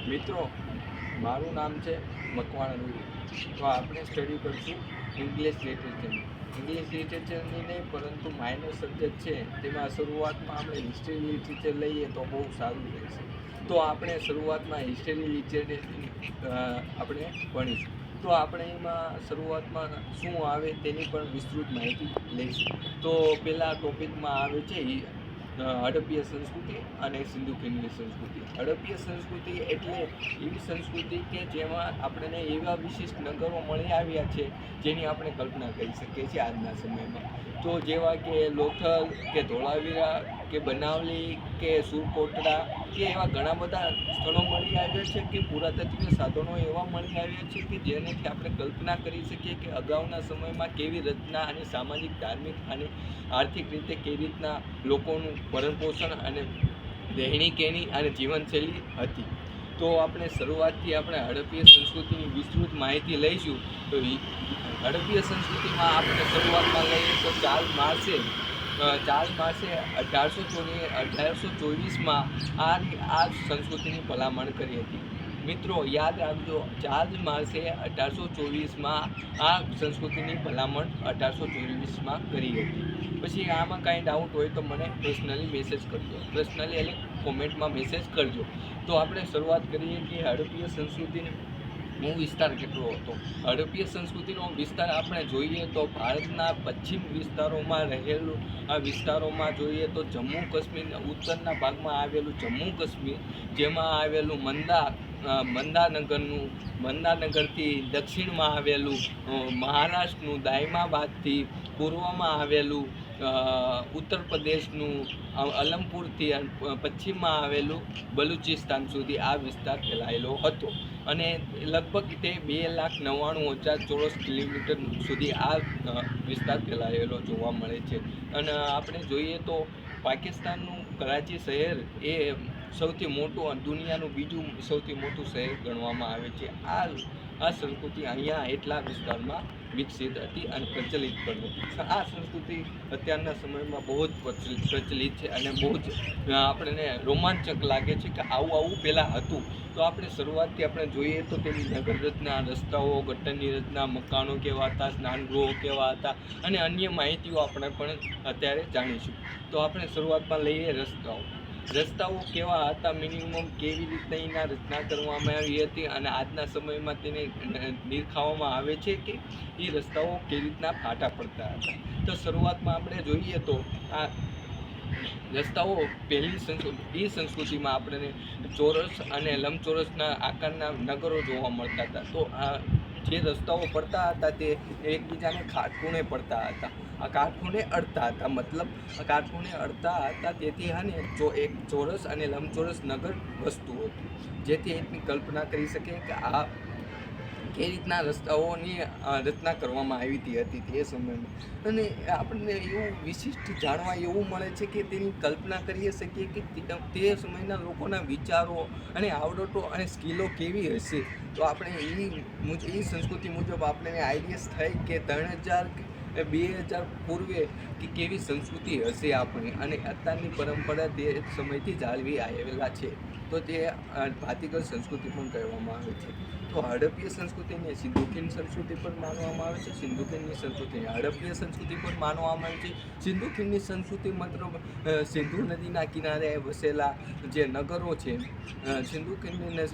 મિત્રો, મારું નામ છે મકવાણા નુરી. તો આપણે સ્ટડી કરશું ઇંગ્લિશ લિટરેચરની. ઇંગ્લિશ લિટરેચરની નહીં, પરંતુ માઇનર સબ્જેક્ટ છે તેમાં શરૂઆતમાં આપણે હિસ્ટ્રી લિટરેચર લઈએ તો બહુ સારું રહેશે. તો આપણે શરૂઆતમાં હિસ્ટ્રી લિટરેચર આપણે ભણીશું. તો આપણે એમાં શરૂઆતમાં શું આવે તેની પણ વિસ્તૃત માહિતી લઈશું. તો પહેલા ટોપિકમાં આવે છે હડપ્પીય સંસ્કૃતિ અને સિંધુ ખીણની સંસ્કૃતિ. હડપ્પીય સંસ્કૃતિ એટલે એવી સંસ્કૃતિ કે જેમાં આપણને એવા વિશિષ્ટ નગરો મળી આવ્યા છે જેની આપણે કલ્પના કરી શકીએ છીએ આજના સમયમાં. તો જેવા કે લોથલ કે ધોળાવીરા કે બનાવલી કે સુરકોટડા કે એવા ઘણા બધા સ્થળો મળી આવ્યા છે કે પુરાતત્વીય સાધનો એવા મળી આવ્યા છે કે જેનેથી આપણે કલ્પના કરી શકીએ કે અગાઉના સમયમાં કેવી રચના અને સામાજિક, ધાર્મિક અને આર્થિક રીતે કેવી રીતના લોકોનું ભરણપોષણ અને રહેણી કહેણી અને જીવનશૈલી હતી. તો આપણે શરૂઆતથી આપણે હડપ્પીય સંસ્કૃતિની વિસ્તૃત માહિતી લઈશું. તો હડપ્પીય સંસ્કૃતિમાં આપણે શરૂઆતમાં લઈએ તો ચાર્લ્સ માર્શે 1824માં આ સંસ્કૃતિની ભલામણ કરી હતી. મિત્રો યાદ રાખજો, ચાર્લ્સ માર્શે 1824માં આ સંસ્કૃતિની ભલામણ 1824માં કરી હતી. પછી આમાં કાંઈ ડાઉટ હોય તો મને પર્સનલી મેસેજ કરજો, પર્સનલી એટલે કોમેન્ટમાં મેસેજ કરજો. તો આપણે શરૂઆત કરીએ કે હડપ્પીય સંસ્કૃતિનો વિસ્તાર કેટલો હતો. હડપ્પીય સંસ્કૃતિનો વિસ્તાર આપણે જોઈએ તો ભારતના પશ્ચિમ વિસ્તારોમાં રહેલું આ વિસ્તારોમાં જોઈએ તો જમ્મુ કાશ્મીર, ઉત્તરના ભાગમાં આવેલું જમ્મુ કાશ્મીર, જેમાં આવેલું મંદાનગરથી દક્ષિણમાં આવેલું મહારાષ્ટ્રનું દાયમાબાદથી પૂર્વમાં આવેલું ઉત્તર પ્રદેશનું અલમપુરથી પશ્ચિમમાં આવેલું બલુચિસ્તાન સુધી આ વિસ્તાર ફેલાયેલો હતો. અને લગભગ તે 2,99,000 ચોરસ કિલોમીટર સુધી આ વિસ્તાર ફેલાયેલો જોવા મળે છે. અને આપણે જોઈએ તો પાકિસ્તાનનું કરાચી શહેર એ સૌથી મોટું, દુનિયાનું બીજું સૌથી મોટું શહેર ગણવામાં આવે છે. આ સંસ્કૃતિ અહીંયા એટલા વિસ્તારમાં વિકસિત હતી અને પ્રચલિત પણ હતી. આ સંસ્કૃતિ અત્યારના સમયમાં બહુ જ પ્રચલિત છે અને બહુ જ આપણને રોમાંચક લાગે છે કે આવું પહેલાં હતું. તો આપણે શરૂઆતથી આપણે જોઈએ તો તેની નગર રચના, રસ્તાઓ, ગટરની રચના, મકાનો કેવા હતા, સ્નાનગૃહો કેવા હતા અને અન્ય માહિતીઓ આપણે પણ અત્યારે જાણીશું. તો આપણે શરૂઆતમાં લઈએ રસ્તાઓ કેવા હતા, મિનિમમ કેવી રીતના એના રચના કરવામાં આવી હતી અને આજના સમયમાં તેને નિરખાવવામાં આવે છે કે એ રસ્તાઓ કેવી રીતના ફાટા પડતા હતા. તો શરૂઆતમાં આપણે જોઈએ તો આ રસ્તાઓ પહેલી સંસ્કૃતિમાં આપણને ચોરસ અને લંબચોરસના આકારના નગરો જોવા મળતા હતા. તો આ જે રસ્તાઓ પડતા હતા તે એકબીજાને કાટખૂણે પડતા હતા. આ કાટખૂણે અડતા હતા, મતલબ કાટખૂણે અડતા હતા. તેથી એક ચોરસ અને લંબચોરસ નગર વસ્તુ હતું, જેથી એટલી કલ્પના કરી શકે કે આ કઈ રીતના રસ્તાઓની રચના કરવામાં આવી હતી તે સમયમાં. અને આપણને એવું વિશિષ્ટ જાણવા એવું મળે છે કે તેની કલ્પના કરી શકીએ કે તે સમયના લોકોના વિચારો અને આવડતો અને સ્કિલો કેવી હશે. તો આપણે એ સંસ્કૃતિ મુજબ આપણને આઈડિયાસ થાય કે 3,000-2,000 પૂર્વે કે કેવી સંસ્કૃતિ હશે આપણી, અને અત્યારની પરંપરા તે સમયથી જાળવી આવેલા છે. તો તે ભાતીગળ સંસ્કૃતિ પણ કહેવામાં આવે છે. તો હડપ્પીય સંસ્કૃતિને સિંધુ ખીણ સંસ્કૃતિ પણ માનવામાં આવે છે. સિંધુ ખીણની સંસ્કૃતિને હડપ્પીય સંસ્કૃતિ પણ માનવામાં આવે છે. સિંધુ ખીણની સંસ્કૃતિ મતલબ સિંધુ નદીના કિનારે વસેલા જે નગરો છે, સિંધુ ખીણની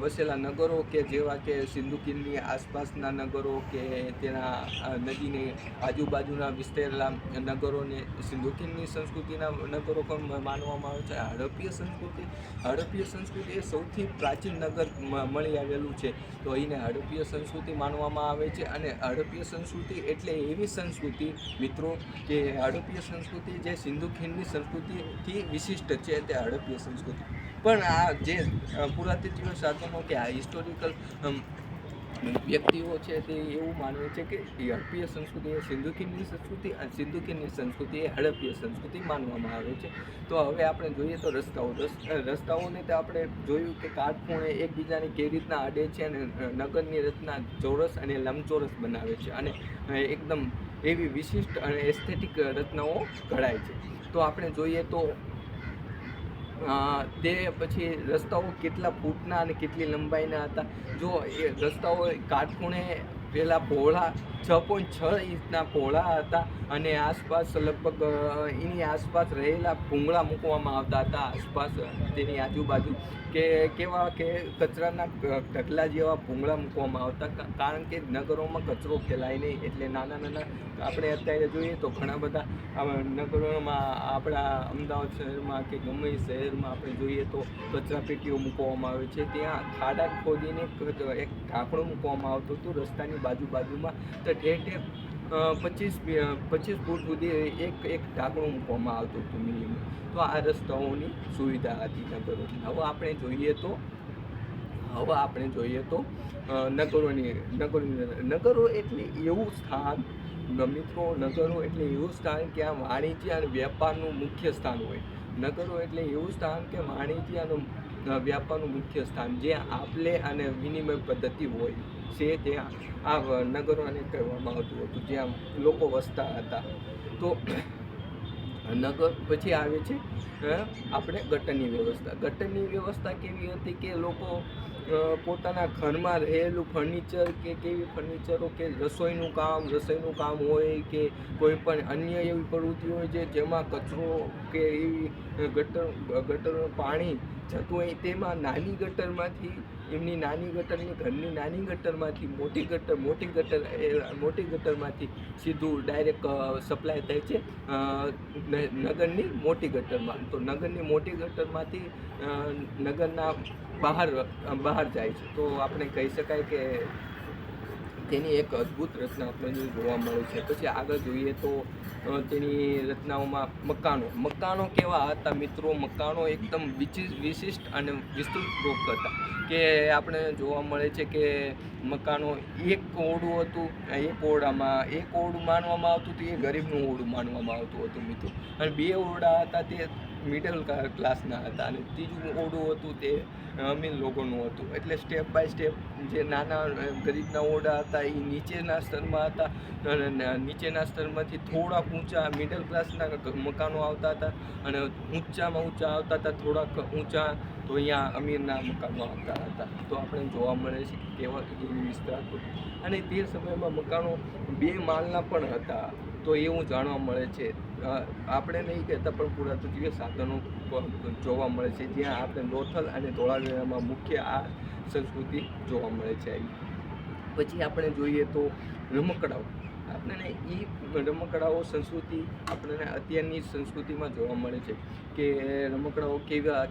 વસેલા નગરો કે જેવા કે સિંધુ ખીણની આસપાસના નગરો કે તેના નદીની આજુબાજુના વિસ્તરેલા નગરોને સિંધુ ખીણની સંસ્કૃતિના નગરો પણ માનવામાં આવે છે. હડપ્પીય સંસ્કૃતિ એ સૌથી પ્રાચીન નગર મળી આવેલું છે. તો એને હડપ્પીય સંસ્કૃતિ માનવામાં આવે છે. અને હડપ્પીય સંસ્કૃતિ એટલે એવી સંસ્કૃતિ મિત્રો કે હડપ્પીય સંસ્કૃતિ જે સિંધુ ખીણની સંસ્કૃતિથી વિશિષ્ટ છે, તે હડપ્પીય સંસ્કૃતિ. પણ આ જે પુરાતત્વીય સાધનો કે આ હિસ્ટોરિકલ વ્યક્તિઓ છે તે એવું માનવે છે કે હડપ્પીય સંસ્કૃતિ એ સિંધુ ખીણની સંસ્કૃતિ અને સિંધુ ખીણની સંસ્કૃતિ એ હડપ્પીય સંસ્કૃતિ માનવામાં આવે છે. તો હવે આપણે જોઈએ તો રસ્તાઓને તો આપણે જોયું કે કાટખૂણે એકબીજાને કેવી રીતના અડે છે અને નગરની રચના ચોરસ અને લંબચોરસ બનાવે છે અને એકદમ એવી વિશિષ્ટ અને એસ્થેટિક રચનાઓ ઘડાય છે. તો આપણે જોઈએ તો તે પછી રસ્તાઓ કેટલા ફૂટના અને કેટલી લંબાઈના હતા. જો એ રસ્તાઓ કાટખૂણે પહેલાં પહોળા 6.6 ઇંચના પહોળા હતા અને આસપાસ લગભગ એની આસપાસ રહેલા ભૂંગળા મૂકવામાં આવતા હતા આસપાસ તેની આજુબાજુ કે કેવા કે કચરાના ઢગલા જેવા ભૂંગળા મૂકવામાં આવતા, કારણ કે નગરોમાં કચરો ફેલાય નહીં. એટલે નાના નાના આપણે અત્યારે જોઈએ તો ઘણા બધા નગરોમાં, આપણા અમદાવાદ શહેરમાં કે ગમે એ શહેરમાં આપણે જોઈએ તો કચરા પેટીઓ મૂકવામાં આવે છે. ત્યાં ખાડા ખોદીને એક ઢાંકણું મૂકવામાં આવતું હતું રસ્તાની બાજુમાં. તો ઠેર ઠેર 25 ફૂટ સુધી એક ઢાંકણું મૂકવામાં આવતું હતું મિનિમમ. તો આ રસ્તાઓની સુવિધા હતી નગરોની. હવે આપણે જોઈએ તો નગરો એટલે એવું સ્થાન મિત્રો, નગરો એટલે એવું સ્થાન કે આ વાણિજ્ય અને વ્યાપારનું મુખ્ય સ્થાન હોય. નગરો એટલે એવું સ્થાન કે વાણિજ્ય અને વ્યાપારનું મુખ્ય સ્થાન, જ્યાં આપલે અને વિનિમય પદ્ધતિ હોય છે, ત્યાં આ નગરોને કહેવામાં આવતું હતું, જ્યાં લોકો વસતા હતા. તો નગર પછી આવે છે આપણે ગટરની વ્યવસ્થા. ગટરની વ્યવસ્થા કેવી હતી કે લોકો પોતાના ઘરમાં રહેલું ફર્નિચર કે કેવી ફર્નિચરો કે રસોઈનું કામ હોય કે કોઈ પણ અન્ય એવી પ્રવૃત્તિ હોય છે જેમાં કચરો કે એવી ગટરનું પાણી જતું હોય, તેમાં નાની ગટરમાંથી ઘરની નાની ગટરમાંથી મોટી ગટરમાંથી સીધું ડાયરેક્ટ સપ્લાય થાય છે નગરની મોટી ગટરમાં. તો નગરની મોટી ગટરમાંથી નગરના બહાર જાય છે. તો આપણે કહી શકાય કે તેની એક અદ્ભુત રચના આપણને જોવા મળે છે. પછી આગળ જોઈએ તો તેની રચનાઓમાં મકાનો કેવા હતા મિત્રો? મકાનો એકદમ વિશિષ્ટ અને વિસ્તૃત રૂપ હતા કે આપણે જોવા મળે છે કે મકાનો એક ઓરડું હતું, એક ઓરડું માનવામાં આવતું હતું, એ ગરીબનું ઓરડું માનવામાં આવતું હતું મિત્રો. અને 2 ઓરડા હતા તે મિડલ ક્લાસના હતા અને ત્રીજું ઓરડું હતું તે અમીર લોકોનું હતું. એટલે સ્ટેપ બાય સ્ટેપ જે નાના ગરીબના ઓરડા હતા એ નીચેના સ્તરમાં હતા, નીચેના સ્તરમાંથી થોડાક ઊંચા મિડલ ક્લાસના મકાનો આવતા હતા અને ઊંચામાં ઊંચા આવતા હતા, થોડાક ઊંચા તો અહીંયા અમીરના મકાનો આવતા હતા. તો આપણે જોવા મળે છે કે કેવા વિસ્તાર હતો. અને તે સમયમાં મકાનો 2 માળના પણ હતા. તો એવું જાણવા મળે છે. આપણે નહીં કહેતા પણ પુરાતત્વીય સાધનો જોવા મળે છે, જ્યાં આપણે લોથલ અને ધોળાવીરામાં મુખ્ય આ સંસ્કૃતિ જોવા મળે છે. પછી આપણે જોઈએ તો રમકડાઓ. આપણને રમકડાઓ સંસ્કૃતિ આપણને અત્યારની સંસ્કૃતિમાં જોવા મળે છે કે રમકડાઓ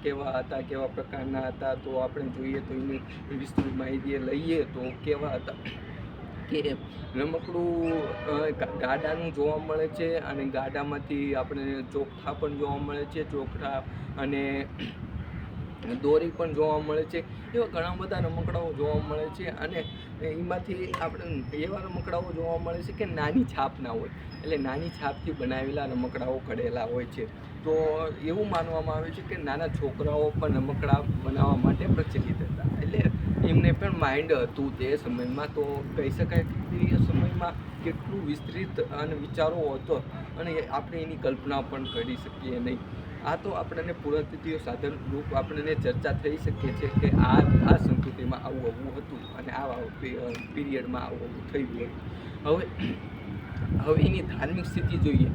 કેવા હતા, કેવા પ્રકારના હતા. તો આપણે જોઈએ તો એની વિસ્તૃત માહિતી લઈએ તો કેવા હતા કે રમકડું ગાડાનું જોવા મળે છે અને ગાડામાંથી આપણે ચોકઠા પણ જોવા મળે છે, ચોકઠા અને દોરી પણ જોવા મળે છે. એવા ઘણા બધા રમકડાઓ જોવા મળે છે અને એમાંથી આપણે એવા રમકડાઓ જોવા મળે છે કે નાની છાપના હોય, એટલે નાની છાપથી બનાવેલા રમકડાઓ ઘડેલા હોય છે. તો એવું માનવામાં આવે છે કે નાના છોકરાઓ પણ રમકડા બનાવવા માટે પ્રચલિત હતા. એટલે એમને પણ માઇન્ડ હતું તે સમયમાં. તો કહી શકાય કે તે સમયમાં કેટલું વિસ્તૃત અને વિચારો હતો અને આપણે એની કલ્પના પણ કરી શકીએ નહીં. આ તો આપણને પુરાતત્વીય સાધન રૂપ આપણને ચર્ચા થઈ શકીએ છે કે આ સંસ્કૃતિમાં આવું હતું અને આ પીરિયડમાં આવું થયું હતું. હવે એની ધાર્મિક સ્થિતિ જોઈએ,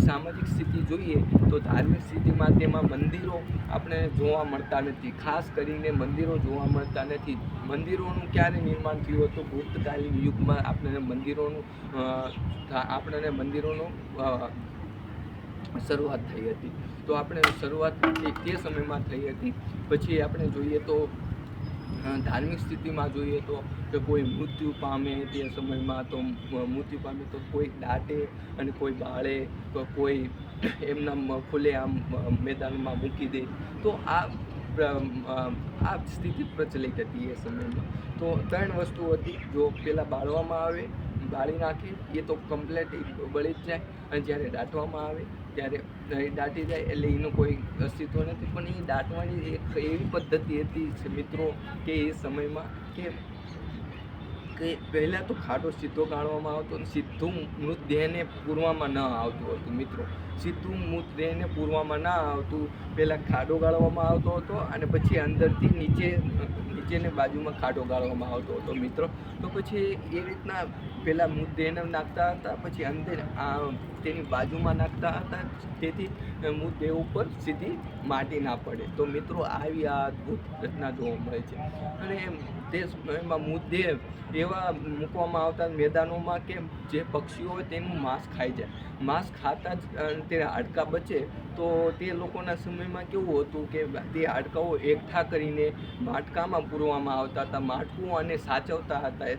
સામાજિક સ્થિતિ જોઈએ તો ધાર્મિક સ્થિતિમાં તેમાં મંદિરો આપણે જોવા મળતા નથી. ખાસ કરીને મંદિરો જોવા મળતા નથી. મંદિરોનું ક્યારે નિર્માણ થયું હતું? ગુપ્તકાલીન યુગમાં આપણને મંદિરોનું શરૂઆત થઈ હતી. તો આપણે શરૂઆત તે સમયમાં થઈ હતી. પછી આપણે જોઈએ તો ધાર્મિક સ્થિતિમાં જોઈએ તો કે કોઈ મૃત્યુ પામે તે સમયમાં, તો મૃત્યુ પામે તો કોઈ દાટે અને કોઈ બાળે, તો કોઈ એમના ખુલ્લે આમ મેદાનમાં મૂકી દે. તો આ સ્થિતિ પ્રચલિત હતી એ સમયમાં. તો 3 વસ્તુ હતી. જો પહેલાં બાળી નાખે એ તો કમ્પ્લેટ બળી જ જાય, અને જ્યારે દાટવામાં આવે ત્યારે દાટી જાય એટલે એનું કોઈ અસ્તિત્વ નથી. પણ એ દાટવાની એક એવી પદ્ધતિ હતી મિત્રો કે એ સમયમાં કે પહેલાં તો ખાડો સીધો ગાળવામાં આવતો અને સીધું મૃતદેહને પૂરવામાં ન આવતું હતું મિત્રો. સીધું મૃતદેહને પૂરવામાં ના આવતું, પહેલાં ખાડો ગાળવામાં આવતો હતો અને પછી અંદરથી નીચેની બાજુમાં ખાડો ગાળવામાં આવતો હતો મિત્રો. તો પછી એ રીતના પહેલાં મૃતદેહને નાખતા હતા, પછી અંદર તેની બાજુમાં નાખતા હતા, તેથી મૃતદેહ ઉપર સીધી માટી ના પડે. તો મિત્રો આવી આ અદ્ભુત ઘટના જોવા મળે છે. અને તે સમયમાં મૃતદેહ એવા મૂકવામાં આવતા મેદાનોમાં કે જે પક્ષીઓ હોય તેનું માંસ ખાઈ જાય. માંસ ખાતા જ તે હાડકાં બચે, તો તે લોકોના સમયમાં કેવું હતું કે તે હાડકાઓ એકઠા કરીને માટકામાં પૂરવામાં આવતા હતા. માટકું અને સાચવતા હતા,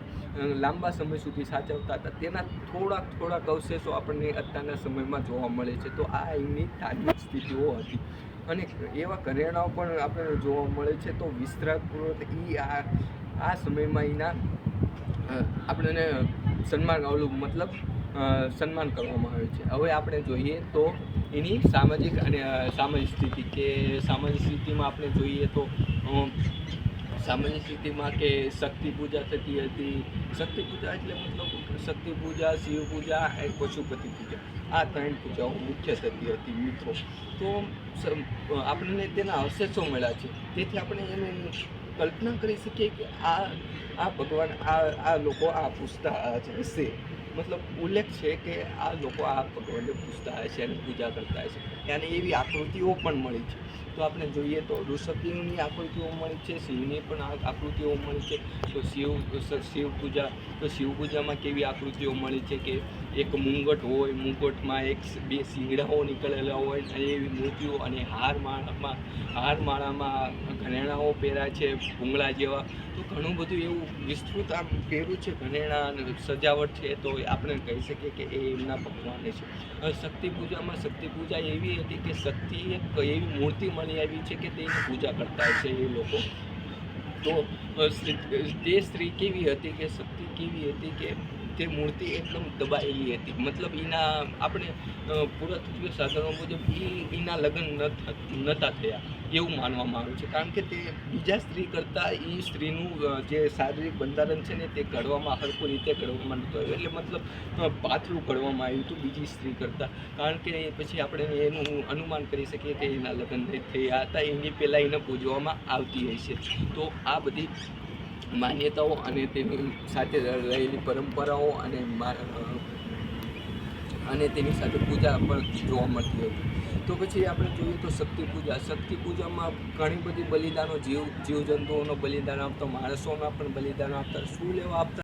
લાંબા સમય સુધી સાચવતા હતા. તેના થોડાક અવશેષો આપણને અત્યારના સમયમાં જોવા મળે છે. તો આ એમની ધાર્મિક સ્થિતિઓ હતી. અને એવા ઘરેણાઓ પણ આપણને જોવા મળે છે. તો વિસ્તારપૂર્વક આ સમયમાં એના આપણને સન્માન કરવામાં આવે છે. હવે આપણે જોઈએ તો એની સામાજિક સ્થિતિ, કે સામાજિક સ્થિતિમાં આપણે જોઈએ તો સામાજિક સ્થિતિમાં કે શક્તિ પૂજા થતી હતી. શક્તિ પૂજા એટલે મતલબ શક્તિ પૂજા, શિવ પૂજા અને પશુપતિ પૂજા, આ 3 પૂજાઓ મુખ્ય થતી હતી મિત્રો. તો આપણને તેના અવશેષો મળ્યા છે, તેથી આપણે એને કલ્પના કરી શકીએ કે આ ભગવાન, આ લોકો આ પૂજતા હશે. મતલબ ઉલ્લેખ છે કે આ લોકો આ ભગવાનને પૂજતા હશે અને પૂજા કરતા હશે. અને એવી આકૃતિઓ પણ મળી છે. તો આપણે જોઈએ તો ઋષભદેવની આકૃતિઓ મળી છે, શિવની પણ આકૃતિઓ મળી છે. તો શિવ પૂજામાં કેવી આકૃતિઓ મળી છે કે એક મુંગટ હોય, મુંગટમાં બે શિંગડાઓ નીકળેલા હોય, અને એવી મૂર્તિઓ, અને હારમાળામાં ઘરેણાઓ પહેર્યા છે ભૂંગળા જેવા. તો ઘણું બધું એવું વિસ્તૃત આમ પહેર્યું છે ઘરેણાં અને સજાવટ છે. તો આપણે કહી શકીએ કે એ એમના ભગવાન છે. શક્તિ પૂજા એવી હતી કે શક્તિ એક એવી મૂર્તિ મળી આવી છે કે તેની પૂજા કરતા હશે એ લોકો. તો તે સ્ત્રી કેવી હતી, કે શક્તિ કેવી હતી કે તે મૂર્તિ એકદમ દબાયેલી હતી. મતલબ આપણે પુરાતત્વ સાધનો મુજબ એના લગ્ન નહોતા થયા એવું માનવામાં આવે છે. કારણ કે તે બીજા સ્ત્રી કરતાં એ સ્ત્રીનું જે શારીરિક બંધારણ છે ને, તે ઘડવામાં હરખું રીતે ઘડવામાં નહોતું આવ્યું. એટલે મતલબ પાતળું ઘડવામાં આવ્યું હતું બીજી સ્ત્રી કરતાં. કારણ કે પછી આપણે એનું અનુમાન કરી શકીએ કે એના લગ્ન થયા હતા, એની પહેલાં એને પૂજવામાં આવતી હશે. તો આ બધી માન્યતાઓ અને તેની સાથે રહેલી પરંપરાઓ અને તેની સાથે પૂજા પણ જોવા મળતી હતી. તો પછી આપણે જોઈએ તો શક્તિ પૂજામાં ઘણી બધી બલિદાનો, જીવજંતુઓનો બલિદાન આપતા, માણસોના પણ બલિદાન આપતા. શું લેવા આપતા?